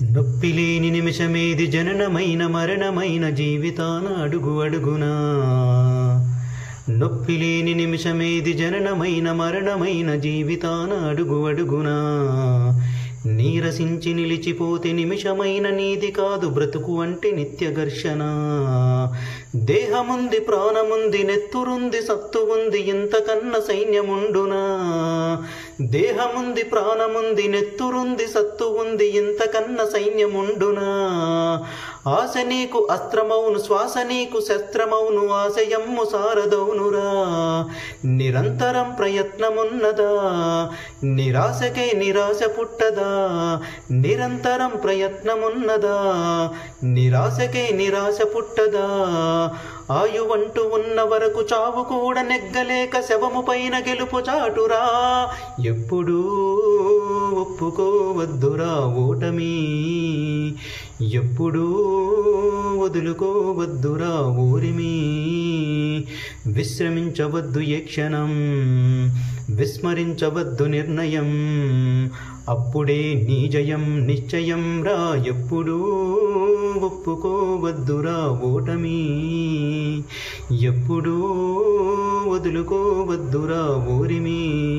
నొప్పిలేని నిమిషమేది జననమైన మరణమైన జీవితాన అడుగు అడుగునా. నొప్పిలేని నిమిషమేది జననమైన మరణమైన జీవితాన అడుగు అడుగునా. నీరసించి నిలిచిపోతే నిమిషమైన నీది కాదు బ్రతుకు అంటే నిత్య ఘర్షణ. దేహముంది ప్రాణముంది నెత్తురుంది సత్తు ఉంది ఇంతకన్న సైన్యముండునా. దేహముంది ప్రాణముంది నెత్తురుంది సత్తు ఉంది ఇంతకన్న సైన్యముండునా. ఆశ నీకు అస్త్రమౌను శ్వాస నీకు శస్త్రమౌను ఆశయమ్ము సారదౌనురా. నిరంతరం ప్రయత్నమున్నదా నిరాశకే నిరాశ పుట్టదా. నిరంతరం ప్రయత్నమున్నదా నిరాశకే నిరాశ పుట్టదా. ఆయువంటూ ఉన్న వరకు చావు కూడా నెగ్గలేక శవము పైన గెలుపు చాటురా. ఎప్పుడూ ఒప్పుకోవద్దురా ఓటమి. ఎప్పుడూ వదులుకోవద్దురా ఓరిమి. విశ్రమించవద్దు ఏ క్షణం విస్మరించవద్దు నిర్ణయం. అప్పుడే నీ జయం నిశ్చయం రా. ఎప్పుడూ ఒప్పుకోవద్దురా ఓటమి. ఎప్పుడూ వదులుకోవద్దురా ఓరిమి.